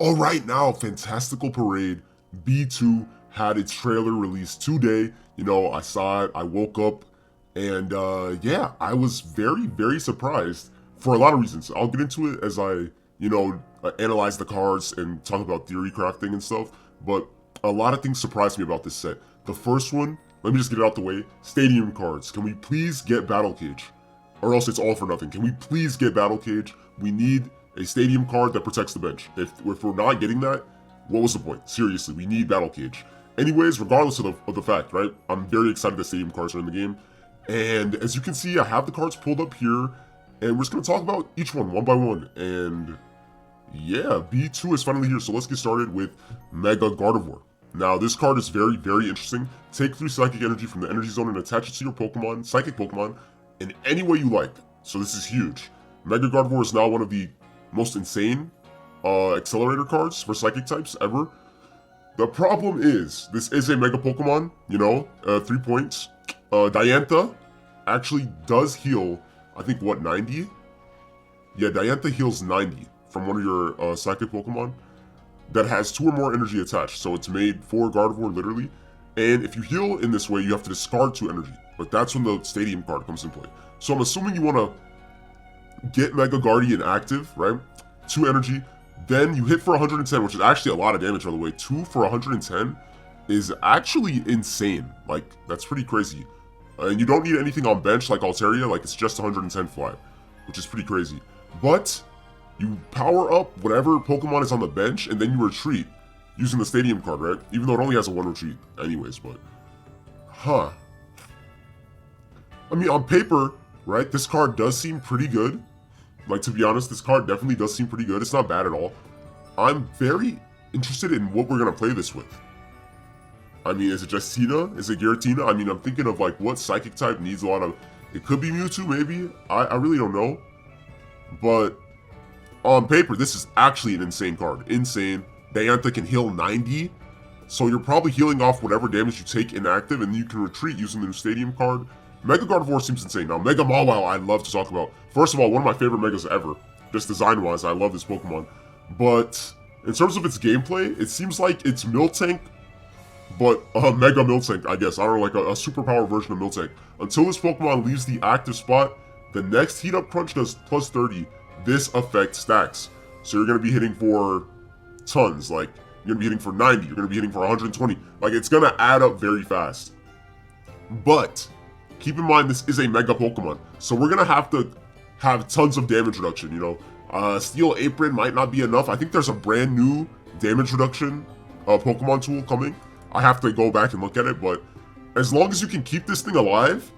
All right, now Fantastical Parade B2 had its trailer released today. I saw it, I woke up, and yeah, I was very surprised for a lot of reasons. I'll get into it as I analyze the cards and talk about theory crafting and stuff, but a lot of things surprised me about this set. The first one, let me just get it out the way, stadium cards. Can we please get Battle Cage? Or else it's all for nothing. Can we please get Battle Cage? We need a stadium card that protects the bench. If we're not getting that, what was the point? Seriously, we need Battle Cage. Anyways, regardless of the fact, right? I'm very excited that stadium cards are in the game. And as you can see, I have the cards pulled up here, and we're just going to talk about each one by one. And yeah, B2 is finally here, so let's get started with Mega Gardevoir. Now, this card is very interesting. Take 3 Psychic Energy from the Energy Zone and attach it to your Pokemon, Psychic Pokemon, in any way you like. So this is huge. Mega Gardevoir is now one of the most insane accelerator cards for Psychic types ever. The problem is, this is a Mega Pokemon, 3 points. Diantha actually does heal, I think, what, 90? Yeah, Diantha heals 90 from one of your Psychic Pokemon that has 2 or more energy attached. So it's made for Gardevoir, literally. And if you heal in this way, you have to discard 2 energy. But that's when the Stadium card comes in play. So I'm assuming you want to get Mega Guardian active, right? 2 energy. Then you hit for 110, which is actually a lot of damage, by the way. 2 for 110 is actually insane. Like, that's pretty crazy. And you don't need anything on bench like Altaria. Like, it's just 110 fly, which is pretty crazy. But you power up whatever Pokemon is on the bench, and then you retreat using the Stadium card, right? Even though it only has a 1 retreat anyways, but... Huh. I mean, on paper, right, this card does seem pretty good. Like, to be honest, this card definitely does seem pretty good. It's not bad at all. I'm very interested in what we're going to play this with. I mean, is it just Tina? Is it Giratina? I mean, I'm thinking of, like, what Psychic type needs a lot of... It could be Mewtwo, maybe? I really don't know. But on paper, this is actually an insane card. Insane. Diantha can heal 90. So you're probably healing off whatever damage you take inactive, and you can retreat using the new Stadium card. Mega Gardevoir seems insane. Now, Mega Mawile, I love to talk about. First of all, one of my favorite Megas ever. Just design-wise, I love this Pokemon. But in terms of its gameplay, it seems like it's Miltank, but a Mega Miltank, I guess. I don't know, like a superpower version of Miltank. Until this Pokemon leaves the active spot, the next Heat Up Crunch does plus 30. This effect stacks. So you're going to be hitting for tons. Like, you're going to be hitting for 90. You're going to be hitting for 120. Like, it's going to add up very fast. But keep in mind, this is a Mega Pokemon. So we're going to have tons of damage reduction, Steel Apron might not be enough. I think there's a brand new damage reduction Pokemon tool coming. I have to go back and look at it, but as long as you can keep this thing alive,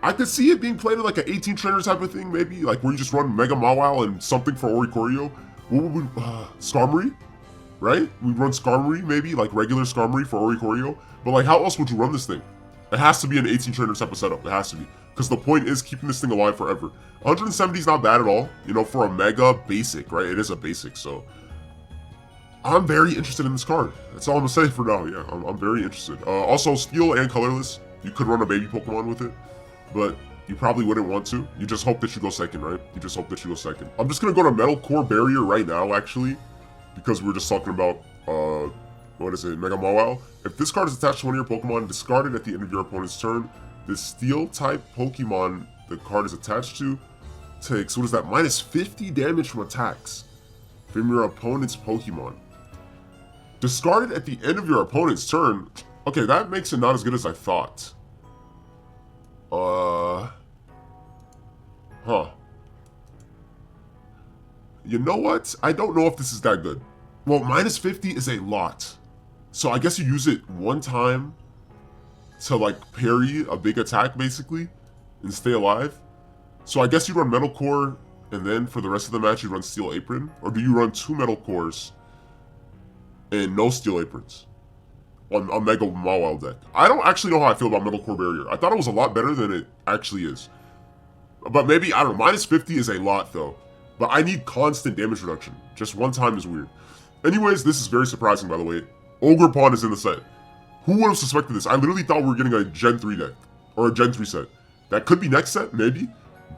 I could see it being played in like an 18 trainer type of thing, maybe, like where you just run Mega Mawile and something for Oricorio. What would we, Skarmory, right? We'd run Skarmory, maybe, like regular Skarmory for Oricorio. But like, how else would you run this thing? It has to be an 18 trainer type of setup. It has to be. Because the point is keeping this thing alive forever. 170 is not bad at all, for a Mega basic, right? It is a basic, so I'm very interested in this card. That's all I'm going to say for now, yeah. I'm very interested. Also, Steel and Colorless, you could run a baby Pokemon with it, but you probably wouldn't want to. You just hope that you go second, right? You just hope that you go second. I'm just going to go to Metal Core Barrier right now, actually, because we were just talking about, Mega Mawile. If this card is attached to one of your Pokemon, discard it at the end of your opponent's turn. This Steel-type Pokemon the card is attached to takes, what is that, minus 50 damage from attacks from your opponent's Pokemon. Discard it at the end of your opponent's turn. Okay, that makes it not as good as I thought. You know what? I don't know if this is that good. Well, minus 50 is a lot. So I guess you use it one time to like parry a big attack basically and stay alive. So I guess you run Metal Core and then for the rest of the match you run Steel Apron? Or do you run 2 Metal Cores and no Steel Aprons on a Mega Mawile deck? I don't actually know how I feel about Metal Core Barrier. I thought it was a lot better than it actually is. But maybe, I don't know, minus 50 is a lot though. But I need constant damage reduction. Just one time is weird. Anyways, this is very surprising, by the way. Ogerpon is in the set. Who would have suspected this? I literally thought we were getting a Gen 3 deck. Or a Gen 3 set. That could be next set, maybe.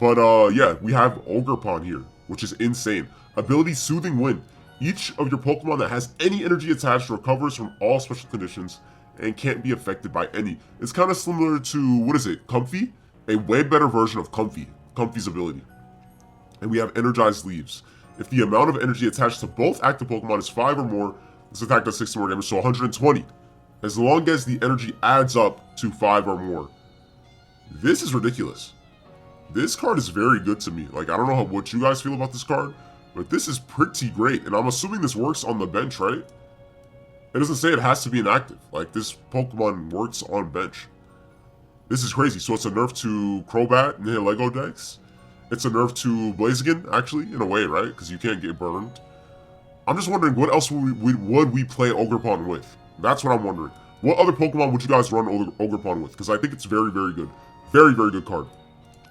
But yeah, we have Ogerpon here, which is insane. Ability Soothing Wind. Each of your Pokemon that has any energy attached recovers from all special conditions and can't be affected by any. It's kind of similar to, what is it, Comfy? A way better version of Comfy's ability. And we have Energized Leaves. If the amount of energy attached to both active Pokemon is 5 or more, this attack does 60 more damage, so 120. As long as the energy adds up to 5 or more. This is ridiculous. This card is very good to me. Like, I don't know what you guys feel about this card, but this is pretty great. And I'm assuming this works on the bench, right? It doesn't say it has to be inactive. Like, this Pokemon works on bench. This is crazy. So it's a nerf to Crobat in the Lego decks. It's a nerf to Blaziken, actually, in a way, right? Because you can't get burned. I'm just wondering, what else would we play Ogerpon with? That's what I'm wondering. What other Pokemon would you guys run Ogerpon with? Because I think it's very, very good. Very, very good card.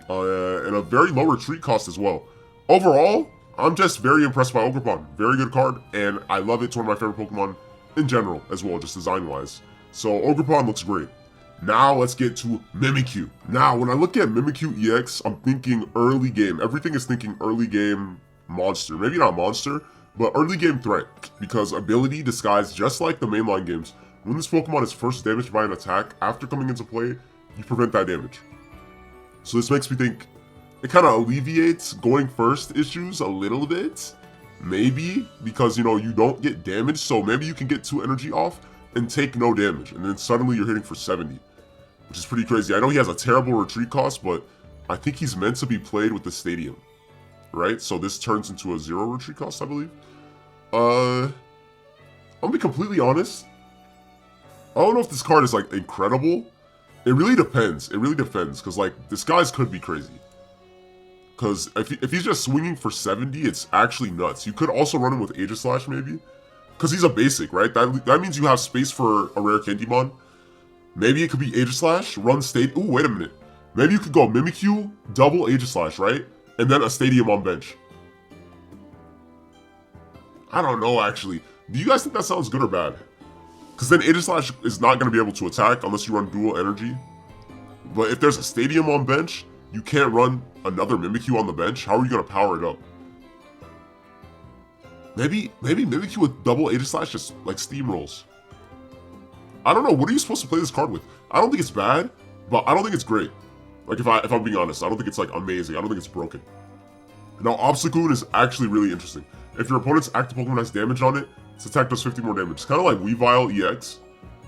And a very low retreat cost as well. Overall, I'm just very impressed by Ogerpon. Very good card, and I love it. It's one of my favorite Pokemon in general as well, just design-wise. So Ogerpon looks great. Now let's get to Mimikyu. Now, when I look at Mimikyu EX, I'm thinking early game. Everything is thinking early game monster. Maybe not monster, but early game threat. Because ability disguised just like the mainline games. When this Pokemon is first damaged by an attack, after coming into play, you prevent that damage. So this makes me think it kind of alleviates going first issues a little bit. Maybe, because, you know, you don't get damaged, so maybe you can get 2 energy off and take no damage, and then suddenly you're hitting for 70, which is pretty crazy. I know he has a terrible retreat cost, but I think he's meant to be played with the stadium, right? So this turns into a 0 retreat cost, I believe. I'm gonna be completely honest. I don't know if this card is, like, incredible. It really depends. It really depends, because, like, this guy's could be crazy. Because if he's just swinging for 70, it's actually nuts. You could also run him with Aegislash, maybe. Because he's a basic, right? That means you have space for a rare Candymon. Maybe it could be Aegislash, run Stadium. Ooh, wait a minute. Maybe you could go Mimikyu, double Aegislash, right? And then a Stadium on bench. I don't know, actually. Do you guys think that sounds good or bad? Because then Aegislash is not going to be able to attack unless you run dual energy. But if there's a Stadium on bench, you can't run another Mimikyu on the bench. How are you going to power it up? Maybe Mimikyu with double Aegislash just, like, steamrolls. I don't know. What are you supposed to play this card with? I don't think it's bad, but I don't think it's great. Like, if I'm being honest, I don't think it's, like, amazing. I don't think it's broken. Now, Obstagoon is actually really interesting. If your opponent's active Pokemon has damage on it, its attack does 50 more damage. It's kind of like Weavile EX,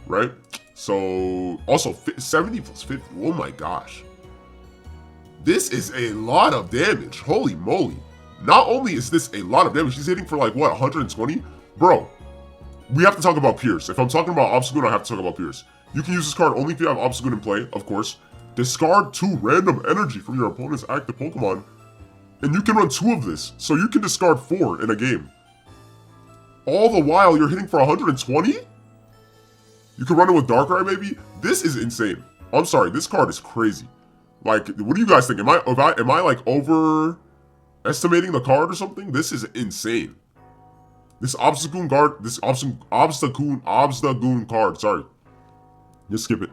right? So, also, 70 plus 50. Oh my gosh. This is a lot of damage. Holy moly. Not only is this a lot of damage, he's hitting for, like, what, 120? Bro, we have to talk about Pierce. If I'm talking about Obstagoon, I have to talk about Pierce. You can use this card only if you have Obstagoon in play, of course. Discard 2 random energy from your opponent's active Pokemon, and you can run 2 of this, so you can discard 4 in a game. All the while, you're hitting for 120? You can run it with Darkrai, maybe? This is insane. I'm sorry, this card is crazy. Like, what do you guys think? Am I like, overestimating the card or something? This is insane. This Obstagoon card, sorry. Just skip it.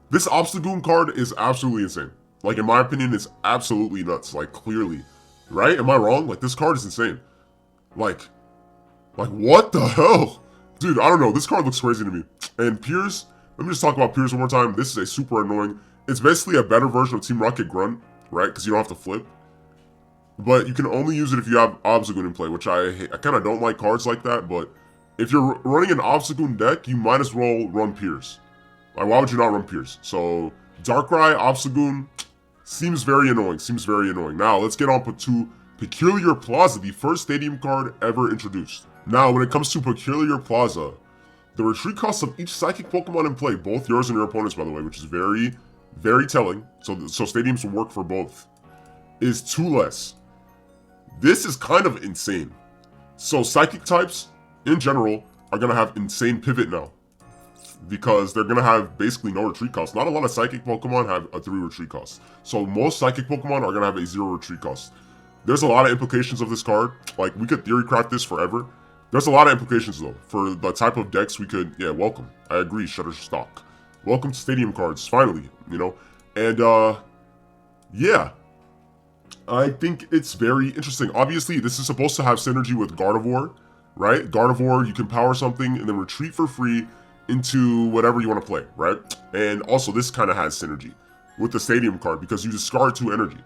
This Obstagoon card is absolutely insane. Like, in my opinion, it's absolutely nuts. Like, clearly. Right? Am I wrong? Like, this card is insane. Like, what the hell? Dude, I don't know. This card looks crazy to me. And Pierce, let me just talk about Pierce one more time. This is a super annoying. It's basically a better version of Team Rocket Grunt, right? Because you don't have to flip. But you can only use it if you have Obstagoon in play, which I kind of don't like cards like that. But if you're running an Obstagoon deck, you might as well run Pierce. Like, why would you not run Pierce? So, Darkrai, Obstagoon, seems very annoying. Now, let's get on to Peculiar Plaza, the first stadium card ever introduced. Now, when it comes to Peculiar Plaza, the retreat cost of each Psychic Pokemon in play, both yours and your opponent's, by the way, which is very, very telling, so stadiums will work for both, is 2 less. This is kind of insane. So Psychic types, in general, are going to have insane pivot now, because they're going to have basically no retreat cost. Not a lot of Psychic Pokemon have a 3 retreat cost. So most Psychic Pokemon are going to have a 0 retreat cost. There's a lot of implications of this card. Like, we could theory craft this forever. There's a lot of implications, though. For the type of decks we could... Yeah, welcome. I agree, Shutterstock. Welcome to Stadium cards, finally, you know? And, yeah. I think it's very interesting. Obviously, this is supposed to have synergy with Gardevoir. right? Gardevoir, you can power something and then retreat for free into whatever you want to play, right? And also, this kind of has synergy with the Stadium card because you discard 2 energy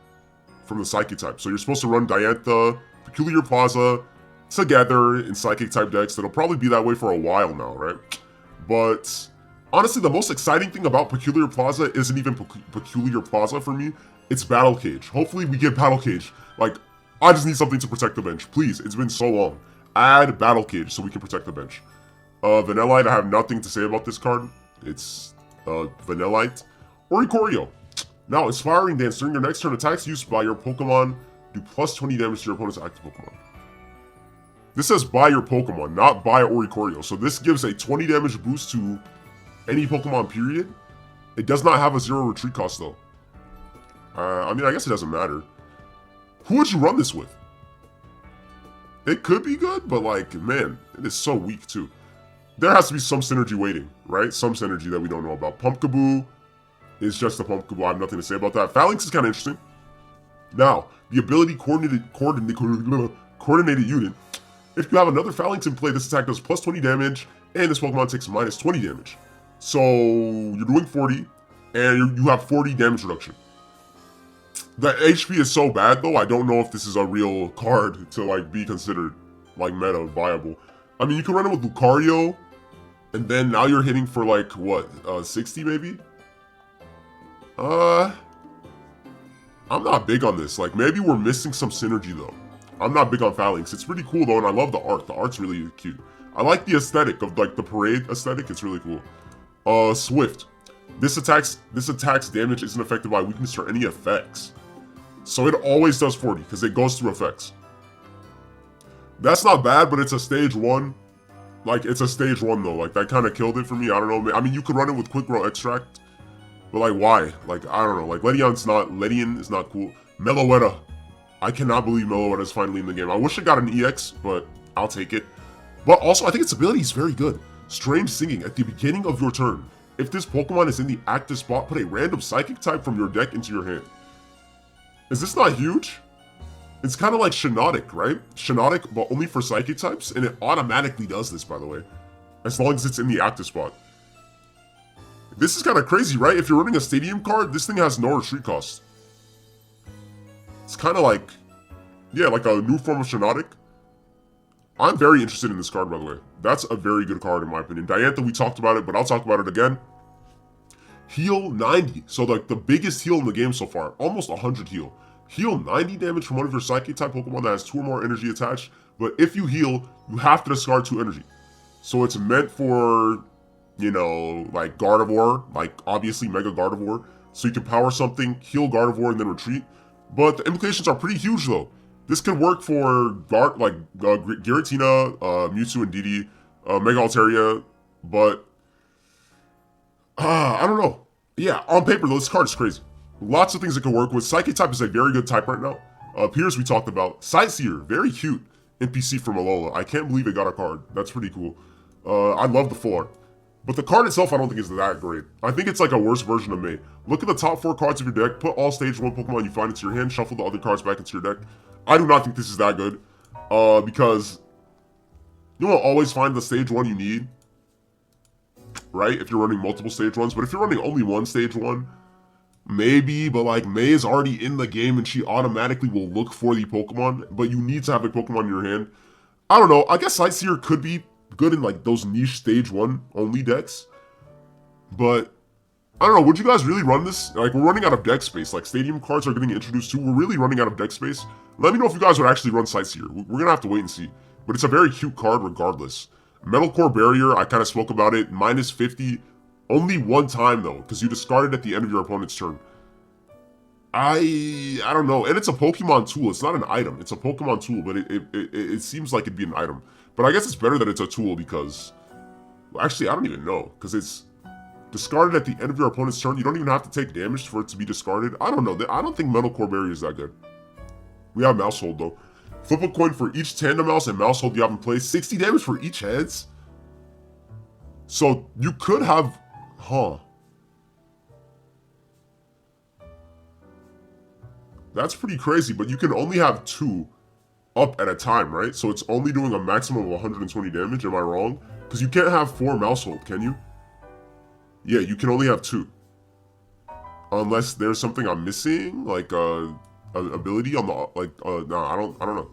from the Psychic type. So you're supposed to run Diantha, Peculiar Plaza together in Psychic type decks. That'll probably be that way for a while now, right? But honestly, the most exciting thing about Peculiar Plaza isn't even Peculiar Plaza for me. It's Battle Cage. Hopefully we get Battle Cage. Like, I just need something to protect the bench. Please, it's been so long. Add Battle Cage so we can protect the bench. Vanillite, I have nothing to say about this card. It's Vanillite. Oricorio. Now, Inspiring Dance. During your next turn, attacks used by your Pokemon do plus 20 damage to your opponent's active Pokemon. This says by your Pokemon, not by Oricorio. So this gives a 20 damage boost to any Pokemon, period. It does not have a 0 retreat cost, though. I mean, I guess it doesn't matter. Who would you run this with? It could be good, but like, man, it is so weak, too. There has to be some synergy waiting, right? Some synergy that we don't know about. Pumpkaboo is just a Pumpkaboo. I have nothing to say about that. Phalanx is kind of interesting. Now, the ability coordinated unit. If you have another Phalanx in play, this attack does plus 20 damage, and this Pokemon takes minus 20 damage. So, you're doing 40, and you have 40 damage reduction. The HP is so bad, though, I don't know if this is a real card to, like, be considered, like, meta viable. I mean, you can run it with Lucario, and then now you're hitting for, like, what, 60 maybe? I'm not big on this. Like, maybe we're missing some synergy, though. I'm not big on Phalanx. It's pretty cool, though, and I love the art. The art's really cute. I like the aesthetic of, like, the parade aesthetic. It's really cool. Swift. This attack's damage isn't affected by weakness or any effects. So it always does 40, because it goes through effects. That's not bad, but it's a stage 1. Like, it's a stage 1, though. Like, that kind of killed it for me. I don't know. I mean, you could run it with Quick Grow Extract. But, like, why? Like, I don't know. Like, Ledian is not cool. Meloetta. I cannot believe Meloetta is finally in the game. I wish it got an EX, but I'll take it. But also, I think its ability is very good. Strange Singing. At the beginning of your turn, if this Pokemon is in the active spot, put a random Psychic type from your deck into your hand. Is this not huge? It's kind of like Shiinotic, right? Shiinotic, but only for Psychic types, and it automatically does this, by the way. As long as it's in the active spot. This is kind of crazy, right? If you're running a Stadium card, this thing has no retreat cost. It's kind of like, yeah, like a new form of Shiinotic. I'm very interested in this card, by the way. That's a very good card, in my opinion. Diantha, we talked about it, but I'll talk about it again. Heal 90. So, like, the biggest heal in the game so far. Almost 100 heal. Heal 90 damage from one of your Psychic-type Pokemon that has 2 or more energy attached. But if you heal, you have to discard 2 energy. So it's meant for, you know, like Gardevoir. Like, obviously, Mega Gardevoir. So you can power something, heal Gardevoir, and then retreat. But the implications are pretty huge, though. This could work for, Giratina, Mewtwo, and Didi, Mega Altaria. But I don't know. Yeah, on paper, though, this card is crazy. Lots of things it can work with. Psychic type is a very good type right now. Piers we talked about. Sightseer, very cute. NPC from Alola. I can't believe it got a card. That's pretty cool. I love the full art. But the card itself, I don't think is that great. I think it's like a worse version of May. Look at the top 4 cards of your deck. Put all stage 1 Pokemon you find into your hand. Shuffle the other cards back into your deck. I do not think this is that good. Because you won't always find the stage 1 you need. Right? If you're running multiple stage 1s. But if you're running only one stage 1, maybe. But like, May is already in the game and she automatically will look for the Pokemon. But you need to have a Pokemon in your hand. I don't know. I guess Sightseer could be good in like those niche stage 1 only decks. But I don't know, would you guys really run this? Like, we're running out of deck space. Like, Stadium cards are getting introduced too. We're really running out of deck space. Let me know if you guys would actually run Sightseer. We're gonna have to wait and see. But it's a very cute card regardless. Metal Core Barrier, I kind of spoke about it. Minus 50. Only one time though, because you discard it at the end of your opponent's turn. I don't know. And it's a Pokemon tool. It's not an item. It's a Pokemon tool, but it seems like it'd be an item. But I guess it's better that it's a tool because... Well, actually, I don't even know. Because it's discarded at the end of your opponent's turn. You don't even have to take damage for it to be discarded. I don't know. I don't think Metal Core Barrier is that good. We have Mousehold, though. Flip a coin for each Tandem Mouse and Mousehold you have in play. 60 damage for each heads? So, you could have... Huh. That's pretty crazy, but you can only have 2 up at a time, right? So it's only doing a maximum of 120 damage. Am I wrong? Because you can't have 4 mouse hold, can you? Yeah, you can only have 2. Unless there's something I'm missing, like an ability on the no, I don't know.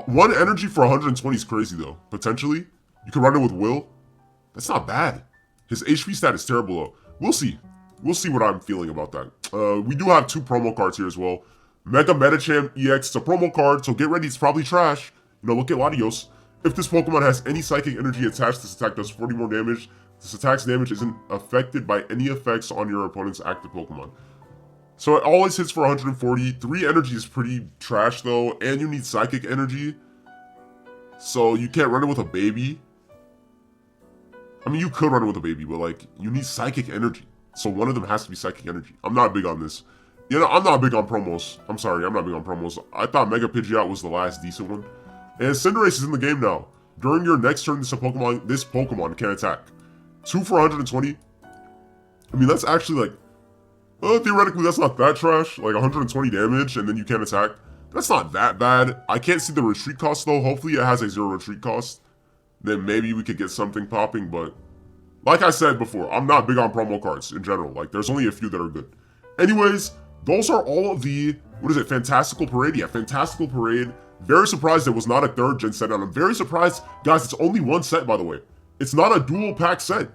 1 energy for 120 is crazy though. Potentially, you can run it with Will. That's not bad. His HP stat is terrible though. We'll see. We'll see what I'm feeling about that. We do have 2 promo cards here as well. Mega Metachamp EX, it's a promo card, so get ready, it's probably trash. You know, look at Latios. If this Pokemon has any Psychic Energy attached, this attack does 40 more damage. This attack's damage isn't affected by any effects on your opponent's active Pokemon. So it always hits for 140. 3 energy is pretty trash though, and you need Psychic Energy. So you can't run it with a baby. I mean, you could run it with a baby, but like, you need Psychic Energy. So one of them has to be Psychic Energy. I'm not big on this. You know, I'm not big on promos. I'm sorry, I'm not big on promos. I thought Mega Pidgeot was the last decent one. And Cinderace is in the game now. During your next turn, this Pokemon can attack. 2 for 120. I mean, that's actually like, theoretically, that's not that trash. Like 120 damage, and then you can't attack. That's not that bad. I can't see the retreat cost though. Hopefully it has a 0 retreat cost. Then maybe we could get something popping, but like I said before, I'm not big on promo cards in general. Like, there's only a few that are good. Anyways, those are all of the, Fantastical Parade? Yeah, Fantastical Parade. Very surprised it was not a 3rd gen set, and I'm very surprised, guys, it's only 1 set, by the way. It's not a dual pack set.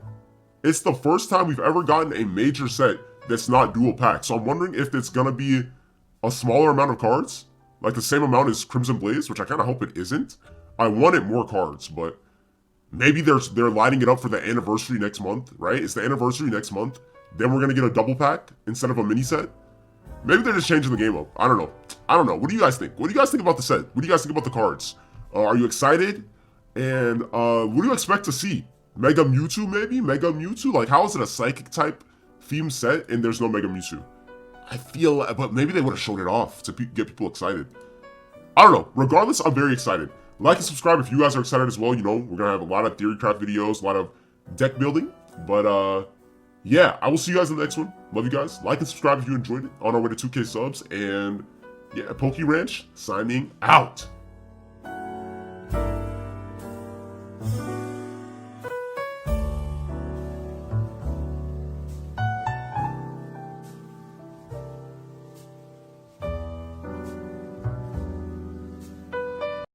It's the first time we've ever gotten a major set that's not dual pack. So I'm wondering if it's gonna be a smaller amount of cards, like the same amount as Crimson Blaze, which I kind of hope it isn't. I wanted more cards, but maybe they're lining it up for the anniversary next month, right? It's the anniversary next month. Then we're gonna get a double pack instead of a mini set. Maybe they're just changing the game up. I don't know. What do you guys think? What do you guys think about the set? What do you guys think about the cards? Are you excited? And what do you expect to see? Mega Mewtwo maybe? Mega Mewtwo? Like, how is it a Psychic type theme set and there's no Mega Mewtwo? I feel, but maybe they would have showed it off to get people excited. I don't know. Regardless, I'm very excited. Like and subscribe if you guys are excited as well. You know, we're gonna have a lot of theorycraft videos, a lot of deck building. But yeah, I will see you guys in the next one. Love you guys. Like and subscribe if you enjoyed it. On our way to 2K subs. And yeah, Poke Ranch signing out.